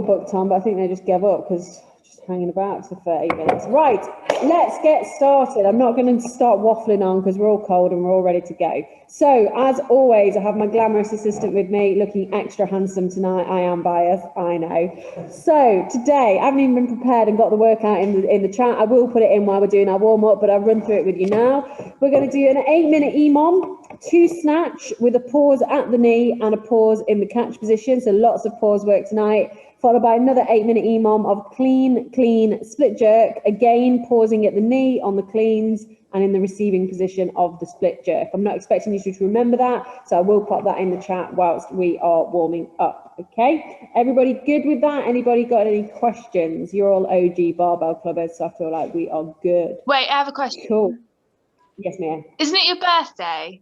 booked on, but I think they just gave up because just hanging about for 30 minutes. Right, let's get started. I'm not going to start waffling on because we're all cold and we're all ready to go. So, as always, I have my glamorous assistant with me, looking extra handsome tonight. I am biased, I know. So, today, I haven't even been prepared and got the workout in the chat. I will put it in while we're doing our warm-up, but I'll run through it with you now. We're going to do an 8-minute EMOM, 2 snatch with a pause at the knee and a pause in the catch position. So, lots of pause work tonight, followed by another 8-minute EMOM of clean, split jerk, again pausing at the knee on the cleans and in the receiving position of the split jerk. I'm not expecting you to remember that, so I will pop that in the chat whilst we are warming up, okay? Everybody good with that? Anybody got any questions? You're all OG barbell clubbers, so I feel like we are good. Wait, I have a question. Cool. Yes, Mia? Isn't it your birthday?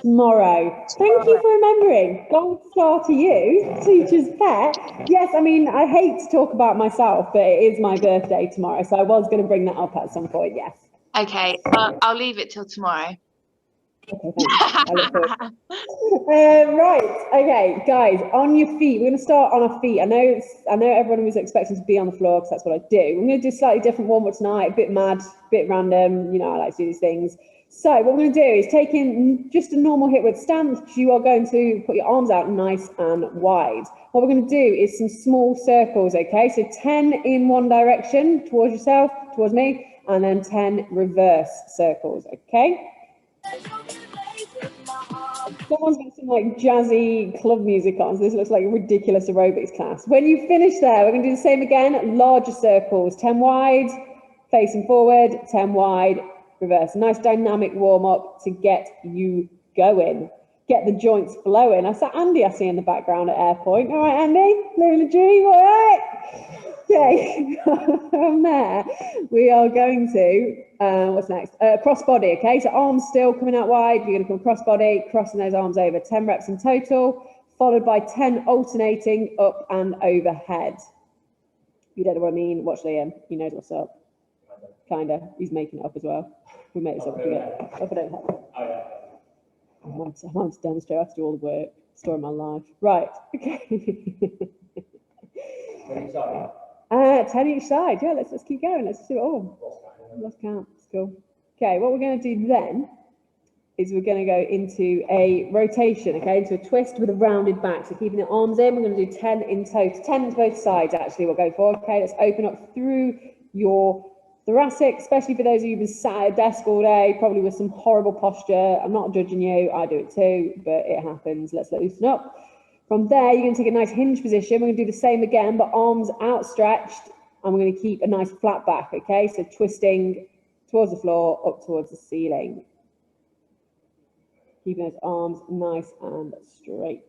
Tomorrow. Thank you for remembering. Gold star to you, teacher's pet. Yes, I mean, I hate to talk about myself, but it is my birthday tomorrow, so I was going to bring that up at some point, yes. Okay, I'll leave it till tomorrow. Okay, thanks. I look forward. Right, okay, guys, on your feet. We're going to start on our feet. I know everyone was expecting to be on the floor because that's what I do. We're going to do a slightly different warm-up tonight, a bit mad, a bit random. You know, I like to do these things. So what we're going to do is take in just a normal hip width stance. You are going to put your arms out nice and wide. What we're going to do is some small circles, okay? So 10 in one direction towards yourself, towards me, and then 10 reverse circles, okay? Someone's got some like jazzy club music on, so this looks like a ridiculous aerobics class. When you finish there, we're going to do the same again, larger circles, 10 wide, facing forward, 10 wide, reverse. Nice dynamic warm up to get you going. Get the joints flowing. I saw Andy, I see in the background at Airpoint. All right, Andy, living the dream, all right? Okay, from there, we are going to, what's next? Cross body, okay? So arms still coming out wide. You're going to come cross body, crossing those arms over. 10 reps in total, followed by 10 alternating up and overhead. You don't know what I mean? Watch Liam. He knows what's up. Kinda. He's making it up as well. We made this up together. Up and overhead. I'm to demonstrate. I have to do all the work. Story of my life. Right. Okay. 10 each side. Yeah, let's keep going. Let's do it all. Lost count. It's cool. Okay, what we're going to do then is we're going to go into a rotation, okay, into a twist with a rounded back. So keeping the arms in, we're going to do 10 in total. 10 to both sides, actually, we'll go for. Okay, let's open up through your thoracic, especially for those of you who've been sat at a desk all day, probably with some horrible posture. I'm not judging you. I do it too, but it happens. Let's loosen up. From there, you're going to take a nice hinge position. We're going to do the same again, but arms outstretched, and we're going to keep a nice flat back, okay? So twisting towards the floor, up towards the ceiling. Keeping those arms nice and straight.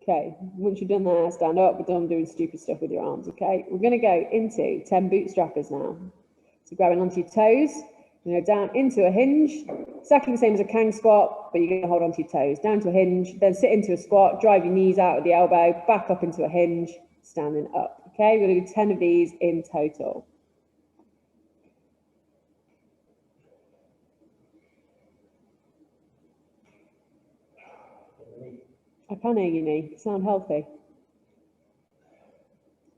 Okay, once you've done that, stand up. We're done doing stupid stuff with your arms, okay? We're going to go into 10 bootstrappers now. So grabbing onto your toes. You're going to go down into a hinge, exactly the same as a Kang squat, but you're going to hold onto your toes, down to a hinge, then sit into a squat, drive your knees out with the elbow, back up into a hinge, standing up. Okay, we're going to do 10 of these in total. I can hear you, knee. You sound healthy.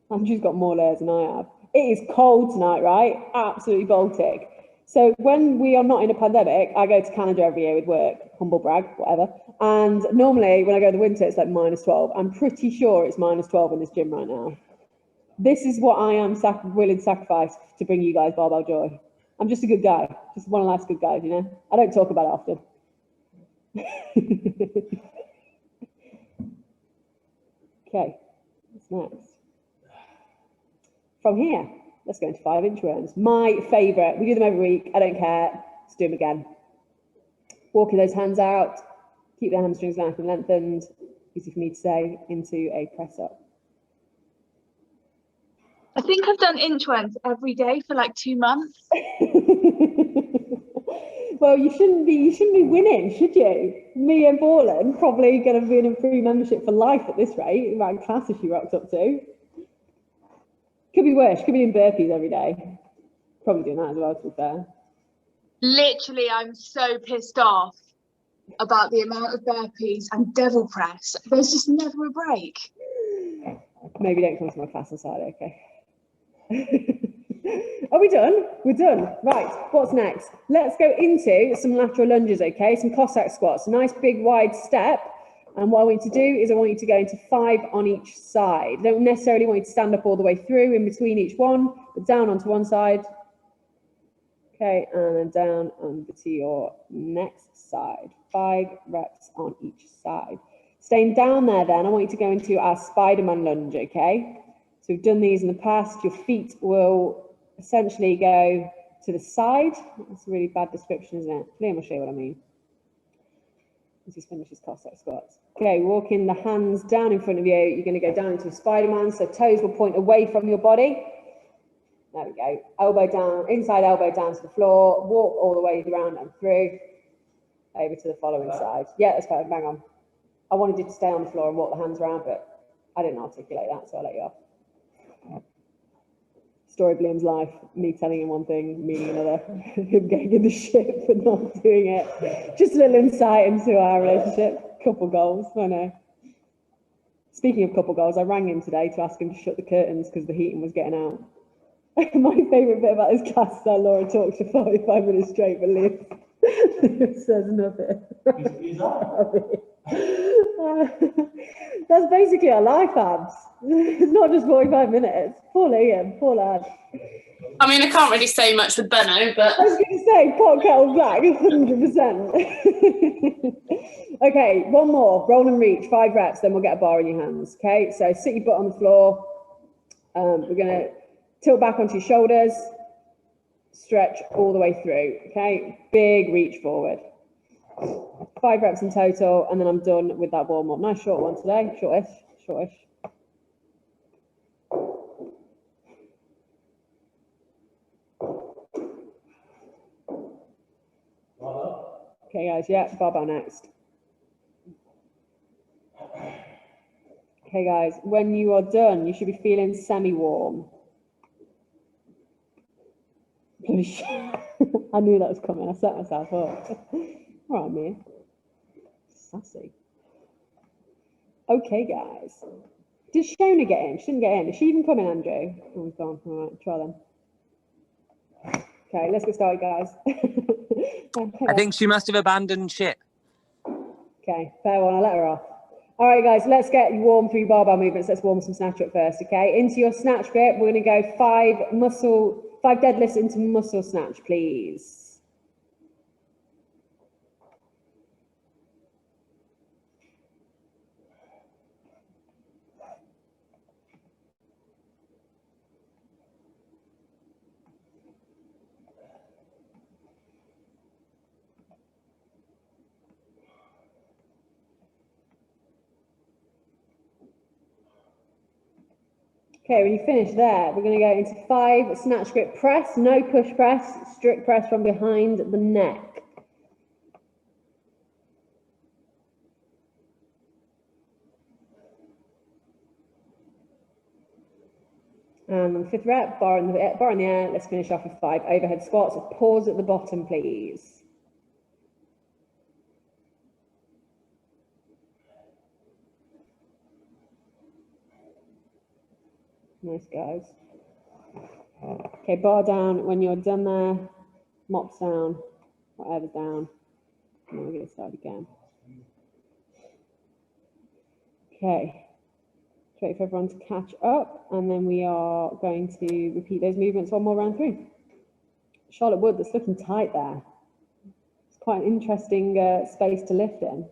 Andrew's got more layers than I have. It is cold tonight, right? Absolutely Baltic. So when we are not in a pandemic, I go to Canada every year with work, humble brag, whatever. And normally when I go in the winter, it's like -12. I'm pretty sure it's -12 in this gym right now. This is what I am willing to sacrifice to bring you guys barbell joy. I'm just a good guy, just one of life's good guys, you know? I don't talk about it often. Okay, what's next? From here, let's go into 5-inch worms. My favourite. We do them every week. I don't care. Let's do them again. Walking those hands out. Keep the hamstrings nice and lengthened. Easy for me to say. Into a press up. I think I've done inch worms every day for like 2 months. Well, you shouldn't be winning, should you? Me and Borland probably going to be in a free membership for life at this rate. Right, class if she rocks up to. Could be worse. Could be in burpees every day. Probably doing that as well, to be fair. Literally, I'm so pissed off about the amount of burpees and devil press. There's just never a break. Maybe don't come to my class on Saturday, okay? Are we done? We're done. Right, what's next? Let's go into some lateral lunges, okay? Some Cossack squats. A nice big wide step. And what I want you to do is I want you to go into 5 on each side. I don't necessarily want you to stand up all the way through in between each one, but down onto one side. Okay, and then down onto your next side. 5 reps on each side. Staying down there then, I want you to go into our Spider-Man lunge, okay? So we've done these in the past. Your feet will essentially go to the side. That's a really bad description, isn't it? Liam will show you what I mean. As he finishes Cossack squats. Okay, walking the hands down in front of you. You're going to go down into a Spider-Man, so toes will point away from your body. There we go. Elbow down, inside elbow down to the floor. Walk all the way around and through. Over to the following side. Yeah, that's fine. Bang on. I wanted you to stay on the floor and walk the hands around, but I didn't articulate that, so I'll let you off. Story of Liam's life, me telling him one thing, meaning another, him getting in the shit for not doing it. Just a little insight into our relationship. Couple goals, I know. Speaking of couple goals, I rang him today to ask him to shut the curtains because the heating was getting out. My favourite bit about this class is that Laura talks for 45 minutes straight, but Liam says nothing. That's basically our life, abs. It's not just 45 minutes. Poor Liam, poor lad. I mean, I can't really say much with Benno, but... I was going to say, pot kettle black, 100%. Okay, one more. Roll and reach, 5 reps, then we'll get a bar in your hands, okay? So sit your butt on the floor. We're going to tilt back onto your shoulders. Stretch all the way through, okay? Big reach forward. 5 reps in total, and then I'm done with that warm-up. Nice short one today, shortish. Okay, guys, yeah, barbell next. Okay, guys, when you are done, you should be feeling semi-warm. I knew that was coming. I set myself up. All right, Mia. Sassy. Okay, guys. Did Shona get in? She didn't get in. Is she even coming, Andrew? Oh, he's gone. All right, try them. Okay, let's get started, guys. I think she must have abandoned ship. Okay, fair one. I'll let her off. All right, guys, let's get warm through barbell movements. Let's warm some snatch up first, okay? Into your snatch grip, we're going to go 5 deadlifts into muscle snatch, please. Okay, when you finish there, we're going to go into 5 snatch grip press, no push press, strict press from behind the neck. And the 5th rep, bar in the air. Let's finish off with 5 overhead squats. Pause at the bottom, please. Nice, guys. Okay, bar down. When you're done there, mops down, whatever's down. And then we're going to start again. Okay. Wait for everyone to catch up, and then we are going to repeat those movements one more round through. Charlotte Wood, that's looking tight there. It's quite an interesting space to lift in.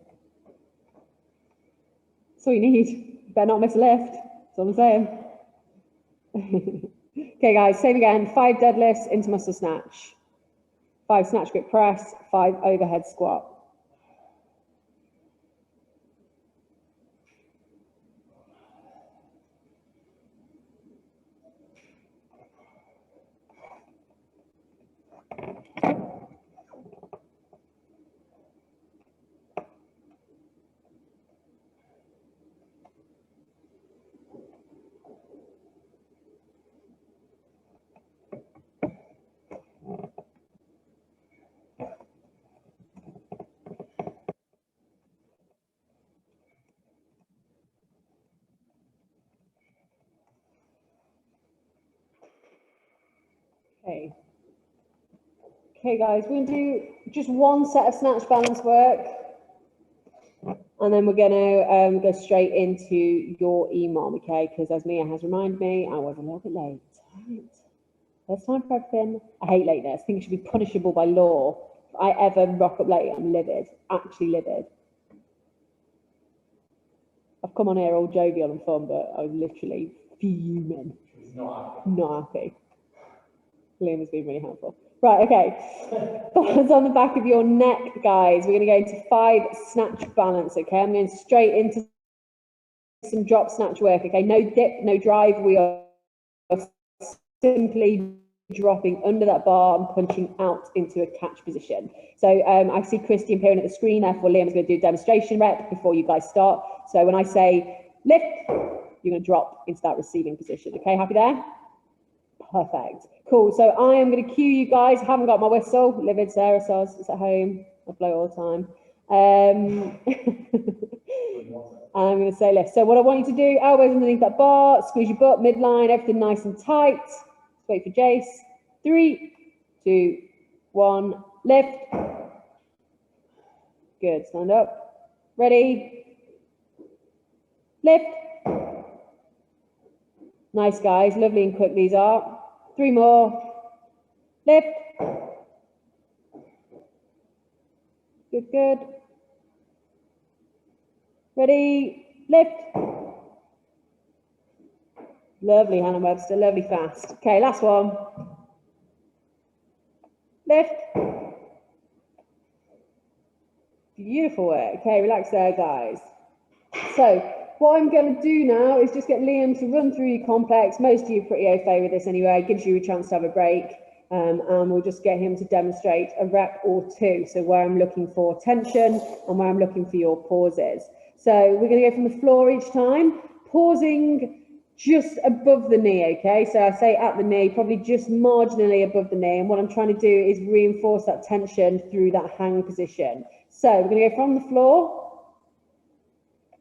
That's all you need. Better not miss a lift. That's all I'm saying. Okay, guys, same again. 5 deadlifts into muscle snatch. 5 snatch grip press, 5 overhead squat. Okay. Okay, guys, we're going to do just one set of snatch balance work. And then we're going to go straight into your EMOM, okay? Because as Mia has reminded me, I was a little bit late. Right. First time for everything. I hate lateness. I think it should be punishable by law. If I ever rock up late, I'm livid. Actually livid. I've come on here all jovial and fun, but I'm literally fuming. Not happy. Liam has been really helpful. Right, okay. Balance on the back of your neck, guys. We're going to go into 5 snatch balance, okay? I'm going straight into some drop snatch work, okay? No dip, no drive. We are simply dropping under that bar and punching out into a catch position. So I see Christy appearing at the screen, therefore Liam's going to do a demonstration rep before you guys start. So when I say lift, you're going to drop into that receiving position, okay? Happy there? Perfect. Cool. So I am going to cue you guys. I haven't got my whistle. Livid Sarah says it's at home. I blow all the time. I'm going to say lift. So what I want you to do, elbows underneath that bar, squeeze your butt, midline, everything nice and tight. Let's wait for Jace. 3, 2, 1, lift. Good. Stand up. Ready? Lift. Nice, guys. Lovely and quick these are. 3 more. Lift. Good, good. Ready? Lift. Lovely, Hannah Webster. Lovely fast. Okay, last one. Lift. Beautiful work. Okay, relax there, guys. So what I'm going to do now is just get Liam to run through your complex. Most of you are pretty au fait with this anyway. It gives you a chance to have a break. And we'll just get him to demonstrate a rep or 2. So where I'm looking for tension and where I'm looking for your pauses. So we're going to go from the floor each time, pausing just above the knee, okay? So I say at the knee, probably just marginally above the knee. And what I'm trying to do is reinforce that tension through that hang position. So we're going to go from the floor.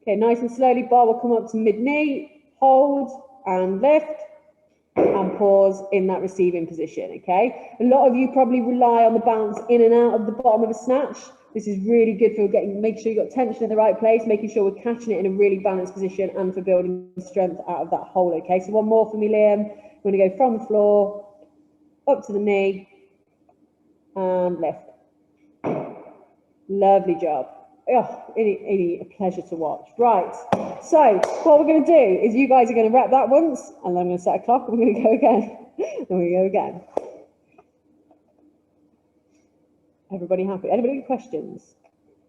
Okay, nice and slowly, bar will come up to mid-knee, hold and lift, and pause in that receiving position, okay? A lot of you probably rely on the bounce in and out of the bottom of a snatch. This is really good for making sure you've got tension in the right place, making sure we're catching it in a really balanced position and for building strength out of that hold, okay? So one more for me, Liam. We're going to go from the floor, up to the knee, and lift. Lovely job. Oh, a pleasure to watch. Right, so what we're going to do is you guys are going to rep that once, and then I'm going to set a clock, and we're going to go again, and we go again. Everybody happy? Anybody got questions?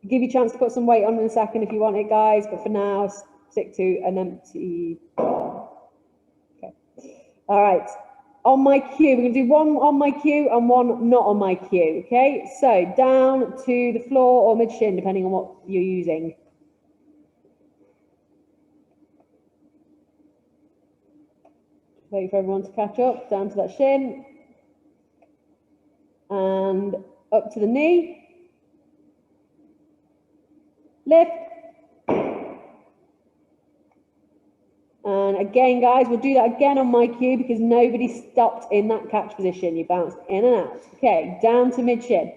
I'll give you a chance to put some weight on in a second if you want it, guys, but for now, stick to an empty bar. Okay. All right. On my cue, we're going to do one on my cue and one not on my cue, okay? So down to the floor or mid-shin, depending on what you're using. Wait for everyone to catch up, down to that shin. And up to the knee. Lift. And again, guys, we'll do that again on my cue because nobody stopped in that catch position. You bounced in and out. Okay, down to mid-shin.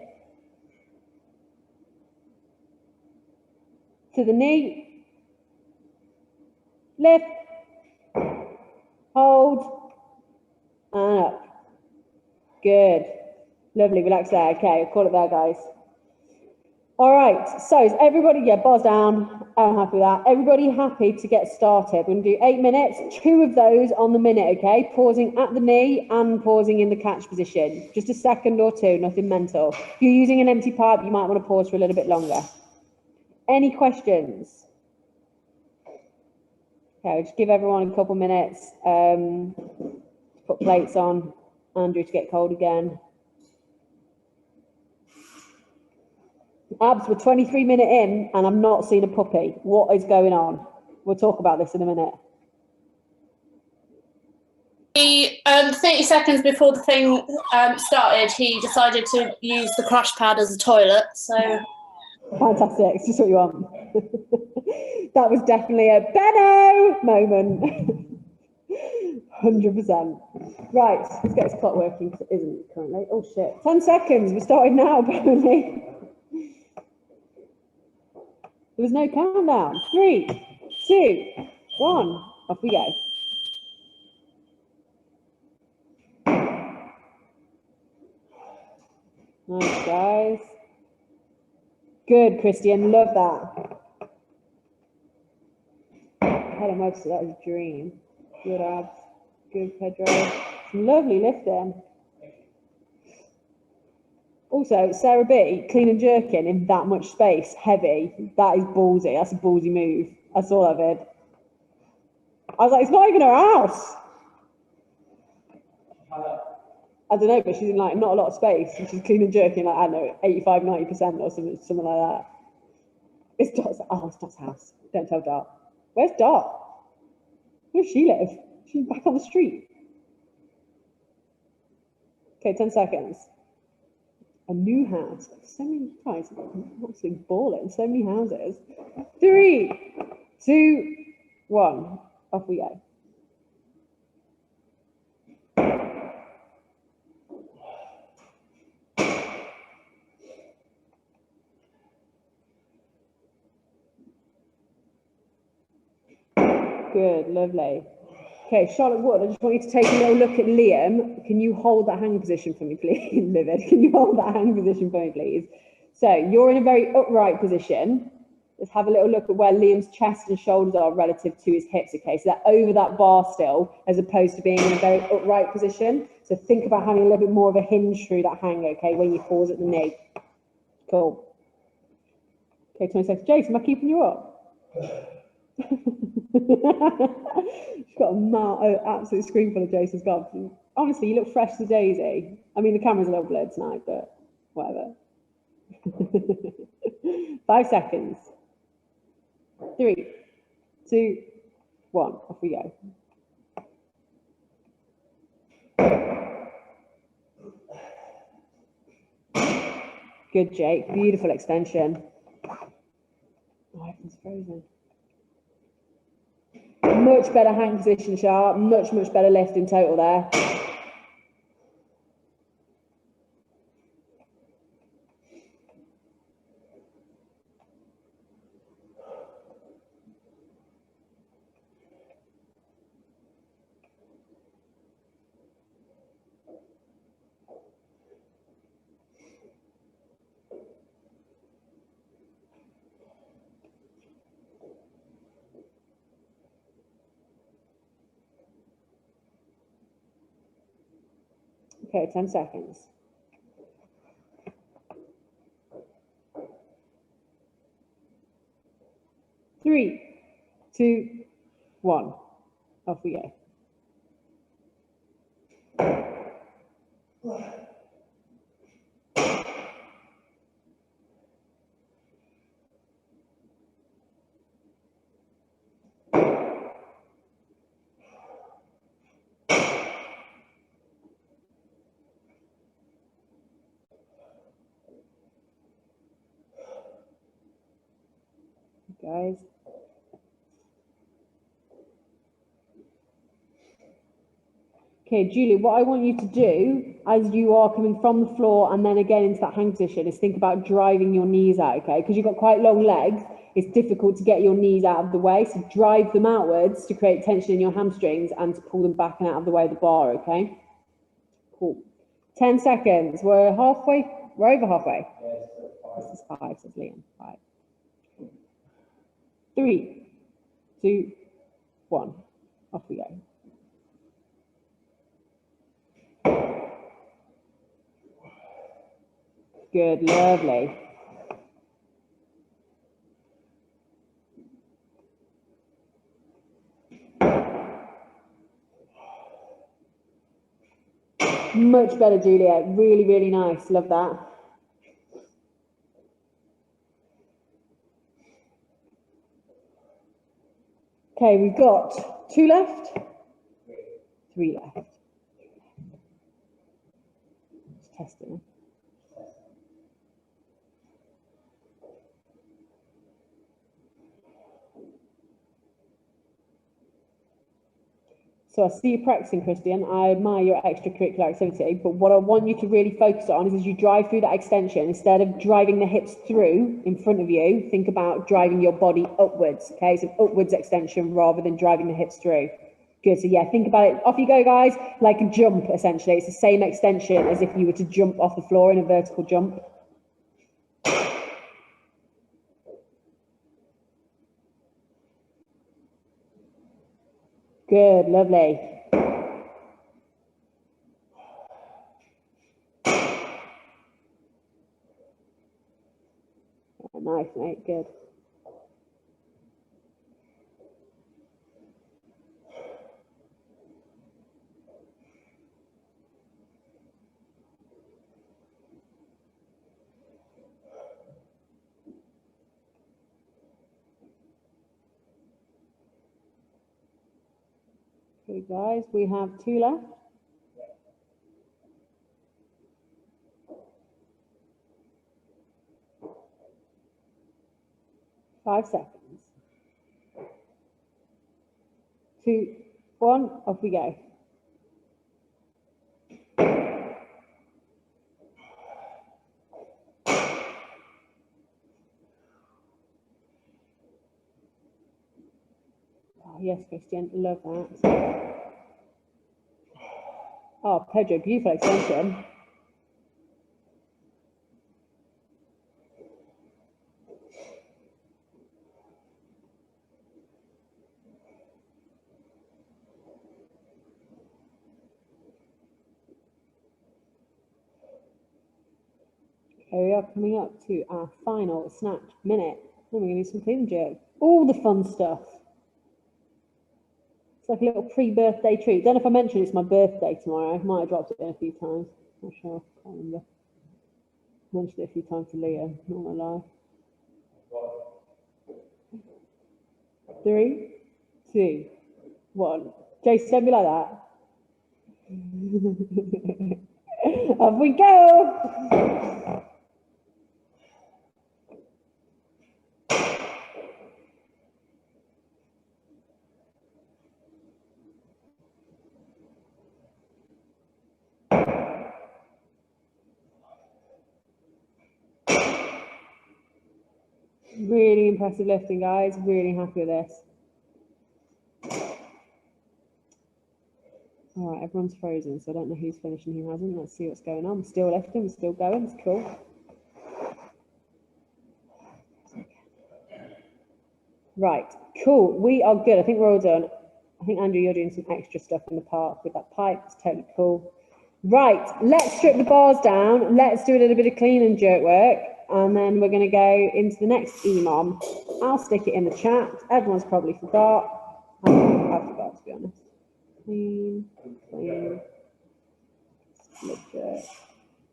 To the knee. Lift. Hold. And up. Good. Lovely, relax there. Okay, I'll call it there, guys. All right, so is everybody, yeah, bars down. I'm happy with that. Everybody happy to get started? We're going to do 8 minutes, 2 of those on the minute, okay? Pausing at the knee and pausing in the catch position. Just a second or 2, nothing mental. If you're using an empty pipe, you might want to pause for a little bit longer. Any questions? Okay, I'll just give everyone a couple minutes to put plates on. Andrew to get cold again. Abs, we're 23 minutes in and I've not seen a puppy. What is going on? We'll talk about this in a minute. 30 seconds before the thing started, he decided to use the crash pad as a toilet. So fantastic. It's just what you want. That was definitely a Benno moment. 100%. Right, let's get this clock working because it isn't currently. Oh shit, 10 seconds, we're starting now apparently. There was no countdown. 3, 2, 1, off we go. Nice, guys. Good, Christian, love that. Helen Webster, that was a dream. Good abs, good Pedro. Some lovely lifting. Also, Sarah B, clean and jerking in that much space, heavy. That is ballsy. That's a ballsy move. That's all I did. I was like, it's not even her house. I don't know, but she's in like not a lot of space. And she's clean and jerking like, I don't know, 85, 90% or something like that. It's Dot's, oh, it's Dot's house. Don't tell Dot. Where's Dot? Where does she live? She's back on the street. Okay, 10 seconds. A new house. So many, guys, absolutely balling. So many houses. 3, 2, 1. Off we go. Good, lovely. Okay, Charlotte Wood, I just want you to take a little look at Liam. Can you hold that hang position for me, please? Livid, can you hold that hang position for me, please? So you're in a very upright position. Let's have a little look at where Liam's chest and shoulders are relative to his hips, okay? So they're over that bar still, as opposed to being in a very upright position. So think about having a little bit more of a hinge through that hang, okay, when you pause at the knee. Cool. Okay, 20 seconds. Jason, am I keeping you up? She's got a absolute screen full of Jason's got. Honestly, you look fresh as a daisy. I mean, the camera's a little blurred tonight, but whatever. 5 seconds. 3, 2, 1. Off we go. Good, Jake. Beautiful extension. Oh, everything's frozen. Much better hang position, Sharp. Much better lift in total there. Okay, 10 seconds. Three, 2, 1. Off we go. Guys. Okay, Julie, what I want you to do as you are coming from the floor and then again into that hang position is think about driving your knees out, okay? Because you've got quite long legs, it's difficult to get your knees out of the way. So drive them outwards to create tension in your hamstrings and to pull them back and out of the way of the bar, okay? Cool. 10 seconds. We're halfway, we're over halfway. This is 5, says Liam. 5. 3, 2, 1. Off we go. Good, lovely. Much better, Juliet. Really, really nice. Love that. Okay, we've got 2 left. 3 left. Just testing. So I see you practicing, Christian. I admire your extracurricular activity, but what I want you to really focus on is as you drive through that extension, instead of driving the hips through in front of you, think about driving your body upwards, okay? So upwards extension rather than driving the hips through. Good, so yeah, think about it. Off you go, guys, like a jump, essentially. It's the same extension as if you were to jump off the floor in a vertical jump. Good, lovely. Nice, mate, good. Okay, guys, we have 2 left. Five seconds. 2, 1, off we go. Oh, yes, Christian, love that. Oh, Pedro, beautiful extension. Okay, we are coming up to our final snatch minute. Then we're going to do some clean and jerk. All the fun stuff. It's like a little pre-birthday treat. Don't know if I mentioned it's my birthday tomorrow. I might have dropped it in a few times. Not sure. Can't remember. Mentioned it a few times to Leo. Not gonna lie. 3, 2, 1. Jason, don't be like that. Off we go. Really impressive lifting, guys. Really happy with this. All right, everyone's frozen, so I don't know who's finished and who hasn't. Let's see what's going on. We're still lifting, we're still going. It's cool. Right, cool. We are good. I think we're all done. I think, Andrew, you're doing some extra stuff in the park with that pipe. It's totally cool. Right, let's strip the bars down. Let's do a little bit of clean and jerk work. And then we're going to go into the next EMOM. I'll stick it in the chat. Everyone's probably forgot. I forgot, to be honest. Clean, clean, split jerk,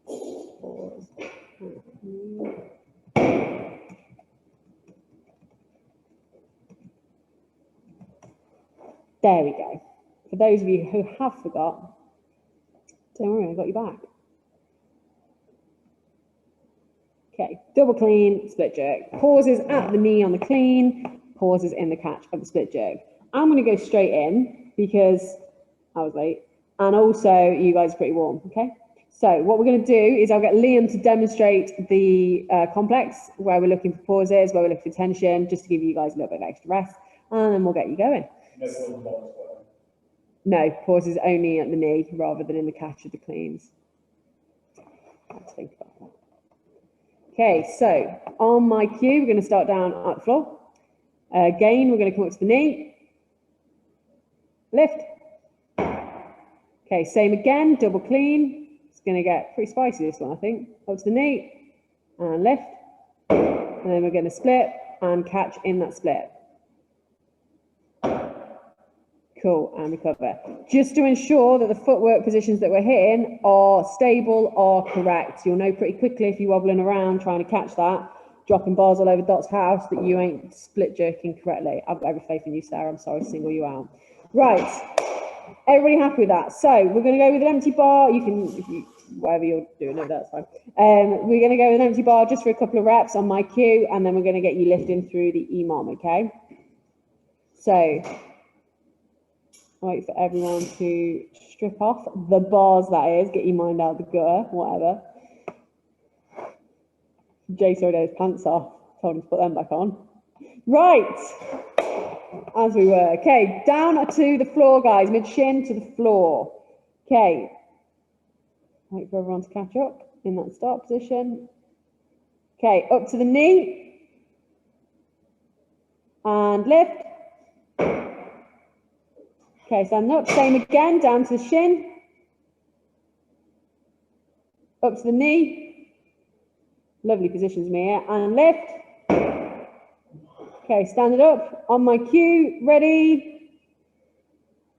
pause. There we go. For those of you who have forgot, don't worry, I got you back. Okay, double clean, split jerk. Pauses at the knee on the clean, pauses in the catch of the split jerk. I'm going to go straight in because I was late, and also you guys are pretty warm, okay? So what we're going to do is I'll get Liam to demonstrate the complex, where we're looking for pauses, where we're looking for tension, just to give you guys a little bit of extra rest, and then we'll get you going. No, pauses only at the knee rather than in the catch of the cleans. Let's think about that. Okay, so on my cue, we're going to start down at the floor. Again, we're going to come up to the knee. Lift. Okay, same again, double clean. It's going to get pretty spicy, this one, I think. Up to the knee and lift. And then we're going to split and catch in that split. Cool, and recover. Just to ensure that the footwork positions that we're hitting are stable or correct. You'll know pretty quickly if you're wobbling around trying to catch that, dropping bars all over Dot's house, that you ain't split jerking correctly. I've got every faith in you, Sarah. I'm sorry to single you out. Right, everybody happy with that? So we're going to go with an empty bar. You can, if you, whatever you're doing, no, that's fine. We're going to go with an empty bar just for a couple of reps on my cue, and then we're going to get you lifting through the EMOM, okay? So Wait for everyone to strip off the bars, that is. Get your mind out the gutter, whatever. Jace already had his pants off. Told him to put them back on. Right. As we were. Okay, down to the floor, guys. Mid-shin to the floor. Okay. Wait for everyone to catch up in that start position. Okay, up to the knee. And lift. Okay, stand up. Same again, down to the shin. Up to the knee. Lovely positions, Mia. And lift. Okay, stand it up. On my cue. Ready.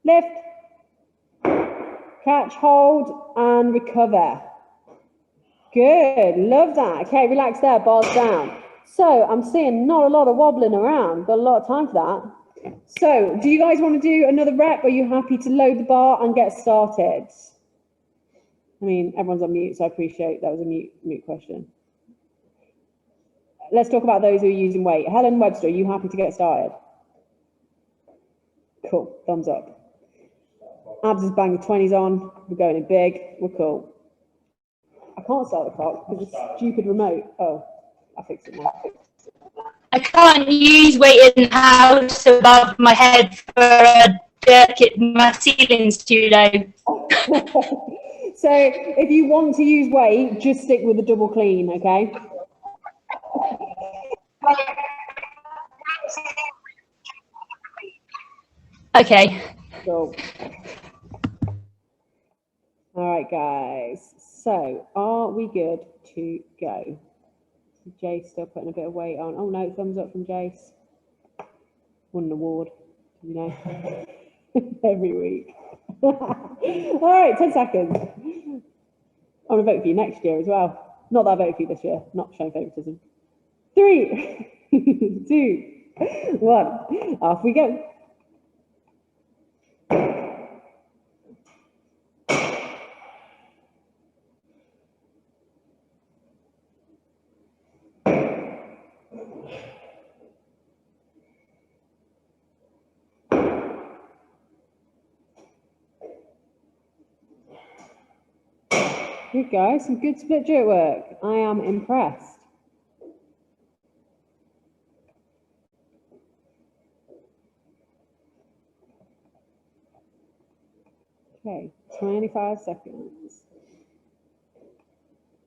Lift. Catch, hold, and recover. Good, love that. Okay, relax there, bars down. So I'm seeing not a lot of wobbling around. Got a lot of time for that. So do you guys want to do another rep? Or are you happy to load the bar and get started? I mean, everyone's on mute, so I appreciate that was a mute question. Let's talk about those who are using weight. Helen Webster, are you happy to get started? Cool, thumbs up. Abs is bang the 20s on. We're going in big. We're cool. I can't start the clock because it's a stupid remote. Oh, I fixed it now. I can't use weight in the house above my head for a jerk. My ceiling's too low. So if you want to use weight, just stick with the double clean, okay? Okay. Cool. All right, guys. So are we good to go? Jace still putting a bit of weight on. Oh no, thumbs up from Jace. Won an award, you know, every week. All right, 10 seconds. I'm gonna vote for you next year as well. Not that I voted for you this year, not showing favoritism. 3, 2, 1. Off we go. Good guys, some good split jerk work. I am impressed. Okay, 25 seconds.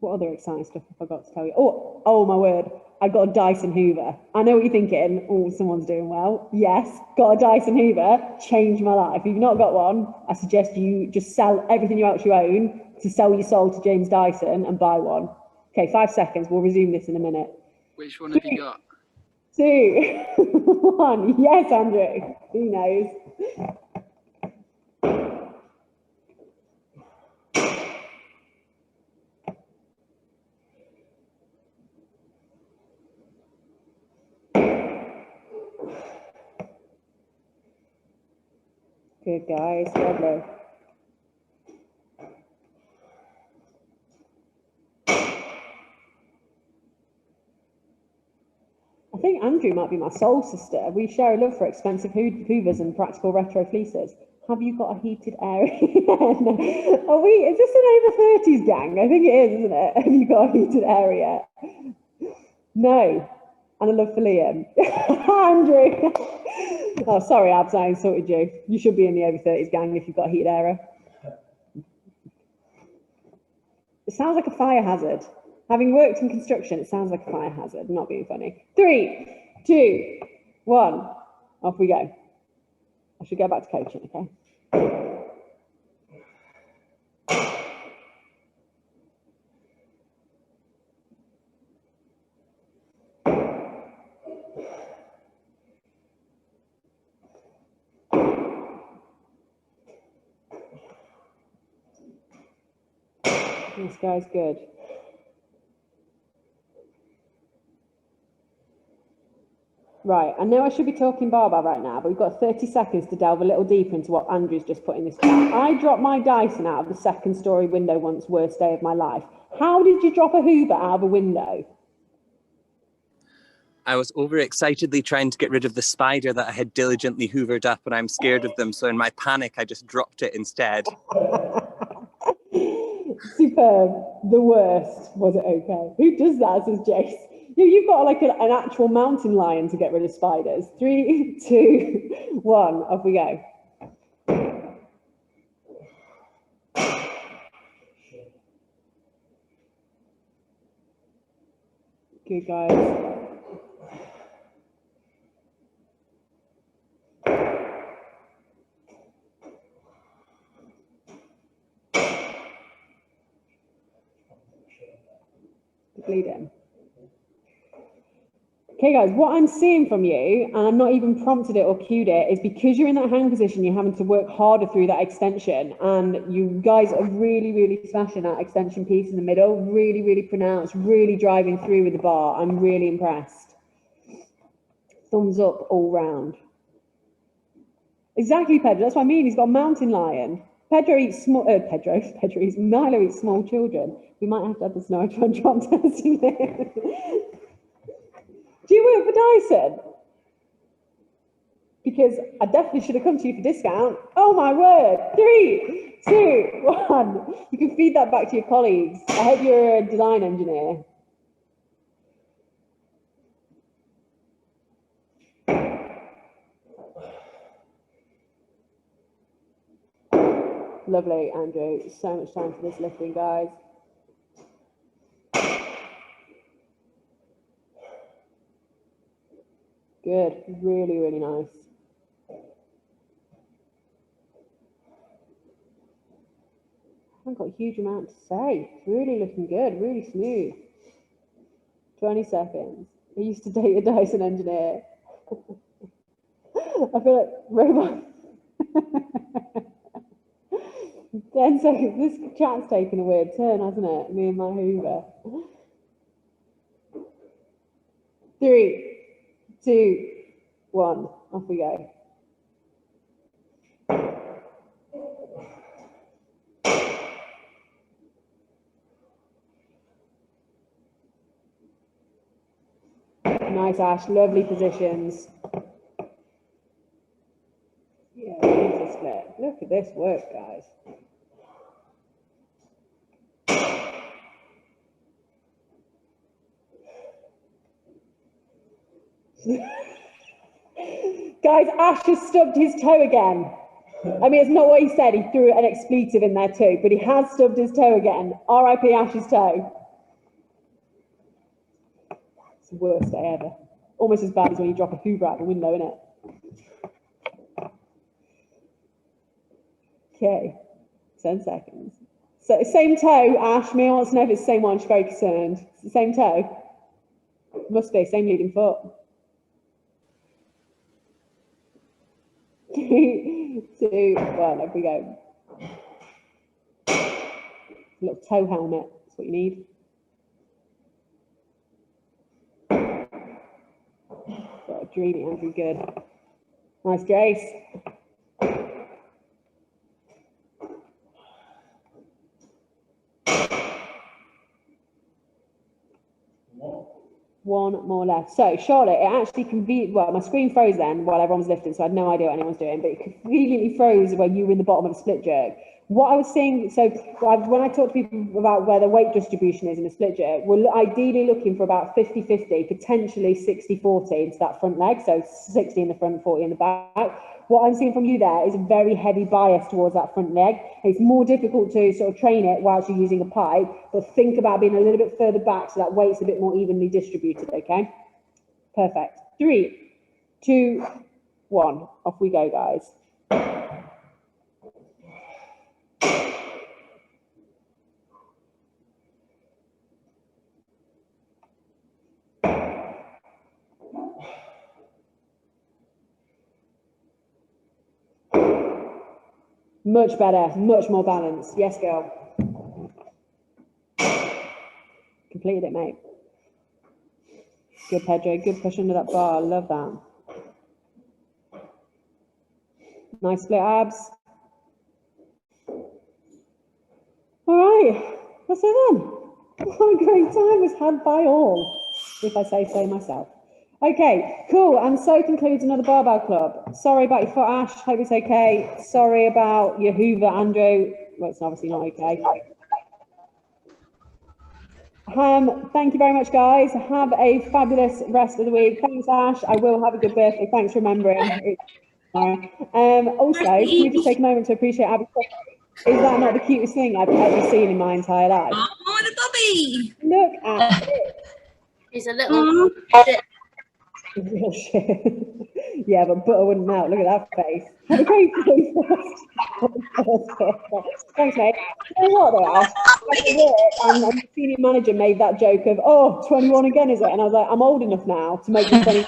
What other exciting stuff have I got to tell you? Oh my word, I got a Dyson Hoover. I know what you're thinking. Oh, someone's doing well. Yes, got a Dyson Hoover. Changed my life. If you've not got one, I suggest you just sell everything else you own to sell your soul to James Dyson and buy one. Okay, 5 seconds. We'll resume this in a minute. Which one have you got? 2, 1. Yes, Andrew. Who knows? Good guys, lovely. I think Andrew might be my soul sister. We share a love for expensive hoovers and practical retro fleeces. Have you got a heated area? Are we, is this an over 30s gang? I think it is, isn't it? Have you got a heated area? No. And a love for Liam. Andrew. Oh, sorry, Abs, I insulted you. You should be in the over 30s gang if you've got a heated area. It sounds like a fire hazard. Having worked in construction, it sounds like a fire hazard. Not being funny. 3, 2, 1. Off we go. I should go back to coaching, okay? This guy's good. Right, I know I should be talking barbell right now, but we've got 30 seconds to delve a little deeper into what Andrew's just put in this chat. I dropped my Dyson out of the second story window once, worst day of my life. How did you drop a Hoover out of a window? I was overexcitedly trying to get rid of the spider that I had diligently hoovered up, and I'm scared of them. So in my panic, I just dropped it instead. Superb. The worst. Was it okay? Who does that, says Jace? You've got like an actual mountain lion to get rid of spiders. 3, 2, 1. Off we go. Good, guys. Bleeding. Okay, guys, what I'm seeing from you, and I'm not even prompted it or cued it, is because you're in that hang position, you're having to work harder through that extension, and you guys are really, really smashing that extension piece in the middle, really, really pronounced, really driving through with the bar. I'm really impressed. Thumbs up all round. Exactly, Pedro, that's what I mean. He's got a mountain lion. Pedro eats small, Milo eats small children. We might have to have the Snatch drop test in there. Do you work for Dyson? Because I definitely should have come to you for discount. Oh my word. 3, 2, 1. You can feed that back to your colleagues. I hope you're a design engineer. Lovely, Andrew. So much time for this lifting, guys. Good, really, really nice. I haven't got a huge amount to say. It's really looking good, really smooth. 20 seconds. I used to date a Dyson engineer. I feel like robot. 10 seconds. This chat's taken a weird turn, hasn't it? Me and my Hoover. 3, 2, 1. Off we go. Nice, Ash. Lovely positions. Yeah, easy split. Look at this work, guys. Guys, Ash has stubbed his toe again. I mean, it's not what he said. He threw an expletive in there too, but he has stubbed his toe again. R.I.P. Ash's toe. It's the worst day ever. Almost as bad as when you drop a Hoover out the window, isn't it? Okay, 10 seconds. So same toe, Ash. Mia wants to know if it's the same one. She's very concerned. It's the same toe. Must be, same leading foot. 3, 2, 1, up we go. Little toe helmet, that's what you need. Oh, dreamy, Andrew, good. Nice, Jace. One more left. So, Charlotte, it actually well, my screen froze then while everyone was lifting, so I had no idea what anyone was doing, but it completely froze when you were in the bottom of a split jerk. What I was saying, so when I talk to people about where the weight distribution is in a split jerk, we're ideally looking for about 50-50, potentially 60-40 into that front leg, so 60 in the front, 40 in the back. What I'm seeing from you there is a very heavy bias towards that front leg. It's more difficult to sort of train it whilst you're using a pipe, but think about being a little bit further back so that weight's a bit more evenly distributed, okay? Perfect. 3, 2, 1. Off we go, guys. Much better, much more balanced. Yes, girl. Completed it, mate. Good, Pedro. Good push under that bar. I love that. Nice split abs. All right, that's it then. What a great time was had by all, if I say so myself. Okay, cool. And so concludes another Barbell Club. Sorry about your foot, Ash. Hope it's okay. Sorry about your Hoover, Andrew. Well, it's obviously not okay. Thank you very much, guys. Have a fabulous rest of the week. Thanks, Ash. I will have a good birthday. Thanks for remembering. Also, can we just take a moment to appreciate Abby's puppy? Is that not the cutest thing I've ever seen in my entire life? Oh, the puppy! Look at it. He's a little shit. Real shit. Yeah, but butter wouldn't melt. Look at that face. Have a great day. Thanks, mate. You know what, though, Ash? And the senior manager made that joke of, oh, 21 again, is it? And I was like, I'm old enough now to make the 20.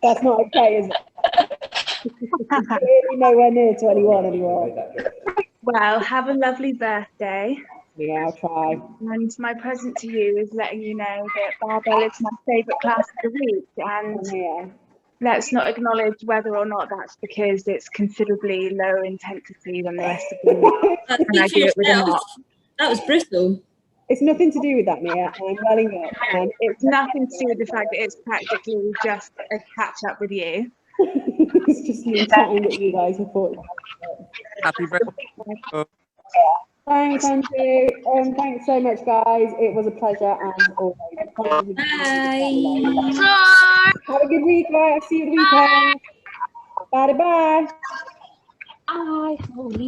That's not okay, is it? Really nowhere near 21 anymore. Well, have a lovely birthday. Yeah, I'll try. And my present to you is letting you know that Barbell is my favourite class of the week. And Yeah. let's not acknowledge whether or not that's because it's considerably lower intensity than the rest of the week. And I do it with a knot. That was Bristol. It's nothing to do with that, Mia. I'm welling up. And It's nothing to do with the fact that it's practically just a catch up with you. it's just me chatting with you guys before. Happy birthday. Thanks, Andrew. Thanks so much, guys. It was a pleasure as always. Bye. Bye. Have a good week, right? I'll see you at the weekend. Bye. Bye. Bye. Holy